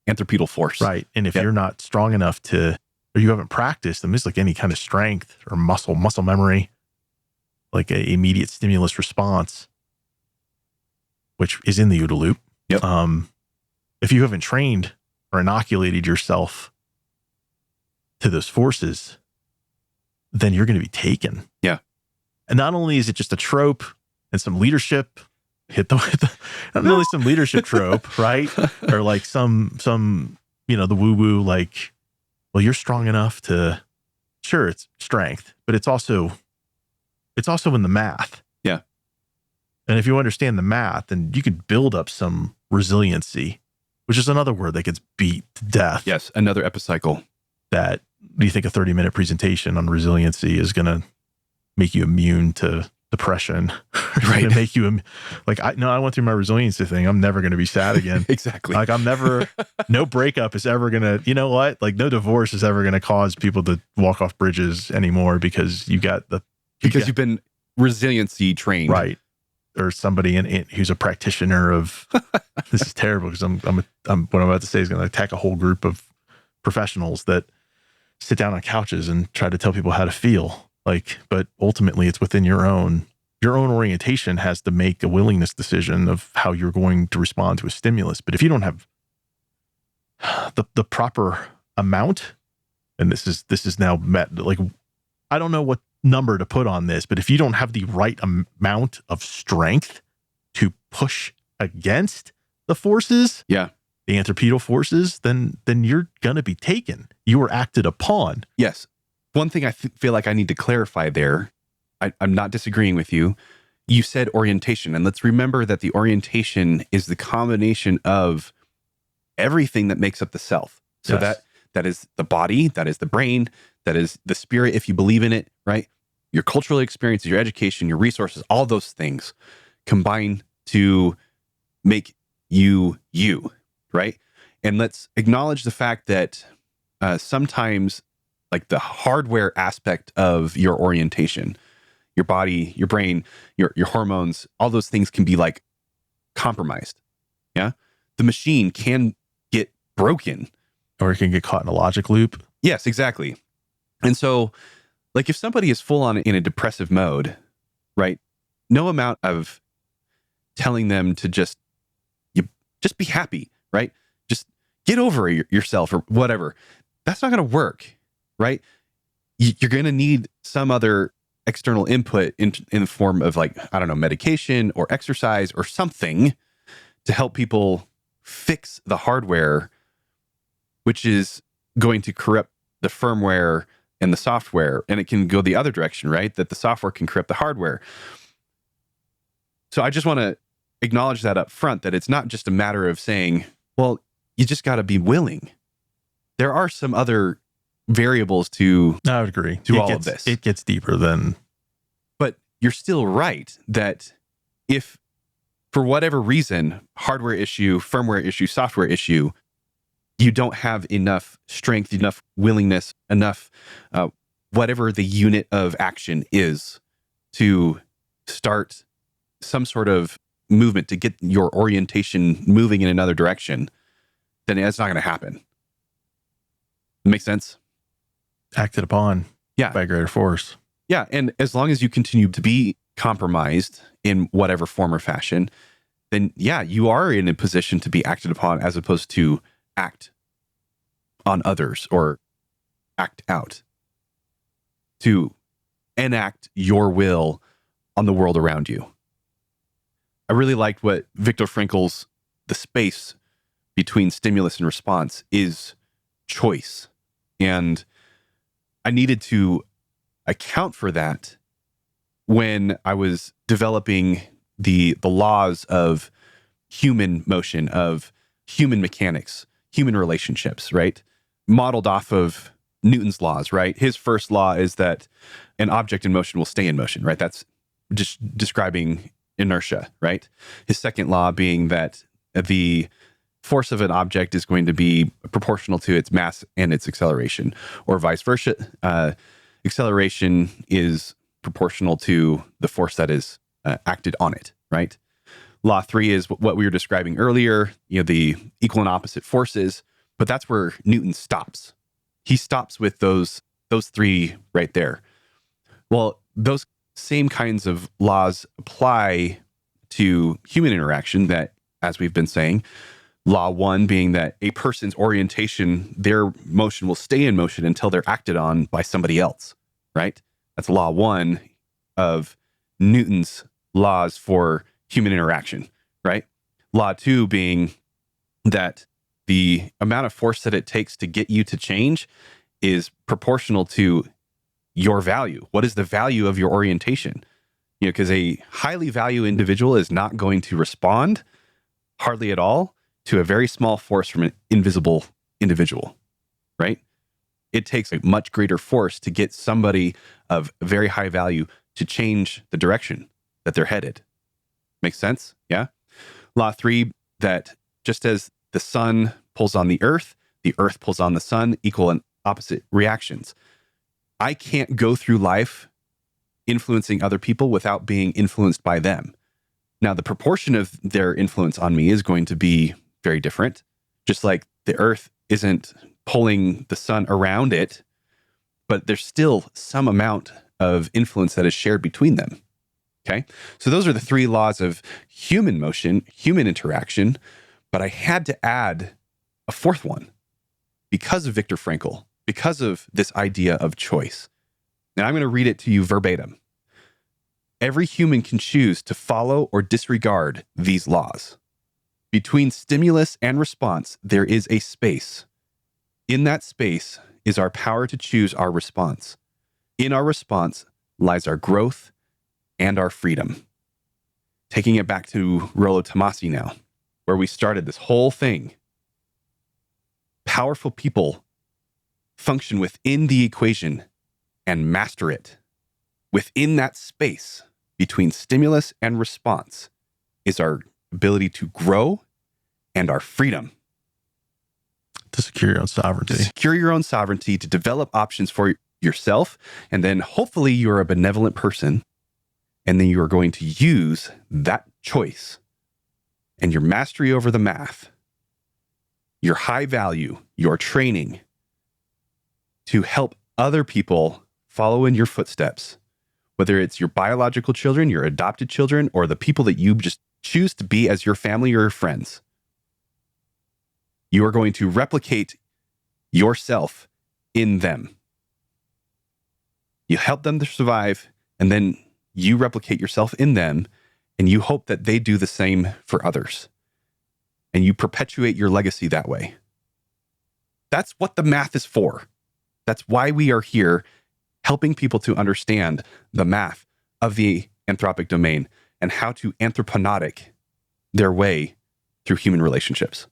Anthropoidal force. Right. And if you're not strong enough to, or you haven't practiced, and it's like any kind of strength or muscle memory, like a immediate stimulus response, which is in the OODA loop. Yep. If you haven't trained or inoculated yourself to those forces, then you're going to be taken. Yeah. And not only is it just a trope and some leadership, not only some leadership trope, right? Or like some, the woo-woo, like, well, you're strong enough to, sure, it's strength, but it's also in the math. Yeah. And if you understand the math, then you could build up some resiliency, which is another word that gets beat to death. Yes. Another epicycle. That, do you think a 30-minute presentation on resiliency is going to make you immune to depression? Right. To make you I went through my resiliency thing. I'm never going to be sad again. Exactly. Like no breakup is ever going to, you know what? Like no divorce is ever going to cause people to walk off bridges anymore because you've been resiliency trained. Right. Or somebody who's a practitioner of, this is terrible because I'm what I'm about to say is going to attack a whole group of professionals that sit down on couches and try to tell people how to feel. Like, but ultimately it's within your own orientation has to make a willingness decision of how you're going to respond to a stimulus. But if you don't have the proper amount, and this is now met, like, I don't know what number to put on this, but if you don't have the right amount of strength to push against the forces, the anthropoidal forces, then you're going to be taken. You are acted upon. Yes. One thing I feel like I need to clarify there, I'm not disagreeing with you. You said orientation, and let's remember that the orientation is the combination of everything that makes up the self. So that is the body, that is the brain, that is the spirit, if you believe in it, right? Your cultural experiences, your education, your resources, all those things combine to make you, right? And let's acknowledge the fact that sometimes, like the hardware aspect of your orientation, your body, your brain, your hormones, all those things can be like compromised. Yeah. The machine can get broken. Or it can get caught in a logic loop. Yes, exactly. And so, like, if somebody is full on in a depressive mode, right? No amount of telling them to just be happy, right? Just get over yourself or whatever. That's not going to work, right? You're going to need some other external input in the form of, like, I don't know, medication or exercise or something to help people fix the hardware, which is going to corrupt the firmware and the software. And it can go the other direction, right? That the software can corrupt the hardware. So I just want to acknowledge that up front, that it's not just a matter of saying, well, you just got to be willing. There are some other variables to, I would agree, to all of this. It gets deeper than. But you're still right that if, for whatever reason, hardware issue, firmware issue, software issue, you don't have enough strength, enough willingness, enough whatever the unit of action is to start some sort of movement to get your orientation moving in another direction, then it's not going to happen. Make sense? Acted upon by a greater force. Yeah. And as long as you continue to be compromised in whatever form or fashion, then you are in a position to be acted upon as opposed to act on others or act out, to enact your will on the world around you. I really liked what Viktor Frankl's the space between stimulus and response is choice. And I needed to account for that when I was developing the laws of human motion, of human mechanics, human relationships, right? Modeled off of Newton's laws, right? His first law is that an object in motion will stay in motion, right? That's just describing inertia, right? His second law being that the force of an object is going to be proportional to its mass and its acceleration, or vice versa. Acceleration is proportional to the force that is acted on it, right? Law 3 is what we were describing earlier, the equal and opposite forces, But that's where Newton stops. He stops with those three right there. Well, those same kinds of laws apply to human interaction that, as we've been saying, law one being that a person's orientation, their motion will stay in motion until they're acted on by somebody else, right? That's law one of Newton's laws for human interaction, right? Law two being that the amount of force that it takes to get you to change is proportional to your value. What is the value of your orientation? You know, because a highly valued individual is not going to respond hardly at all to a very small force from an invisible individual, right? It takes a much greater force to get somebody of very high value to change the direction that they're headed. Makes sense? Yeah. Law three, that just as the sun pulls on the earth pulls on the sun, equal and opposite reactions. I can't go through life influencing other people without being influenced by them. Now, the proportion of their influence on me is going to be very different. Just like the earth isn't pulling the sun around it, but there's still some amount of influence that is shared between them. Okay. So those are the three laws of human motion, human interaction. But I had to add a fourth one because of Viktor Frankl, because of this idea of choice. And I'm going to read it to you verbatim. Every human can choose to follow or disregard these laws. Between stimulus and response, there is a space. In that space is our power to choose our response. In our response lies our growth and our freedom. Taking it back to Rollo Tomassi now, where we started this whole thing. Powerful people function within the equation and master it. Within that space between stimulus and response is our ability to grow and our freedom. To secure your own sovereignty. To secure your own sovereignty, to develop options for yourself, and then hopefully you're a benevolent person, and then you are going to use that choice and your mastery over the math, your high value, your training, to help other people follow in your footsteps, whether it's your biological children, your adopted children, or the people that you just choose to be as your family or your friends. You are going to replicate yourself in them. You help them to survive, and then you replicate yourself in them, and you hope that they do the same for others. And you perpetuate your legacy that way. That's what the math is for. That's why we are here, helping people to understand the math of the anthropic domain and how to anthropronautic their way through human relationships.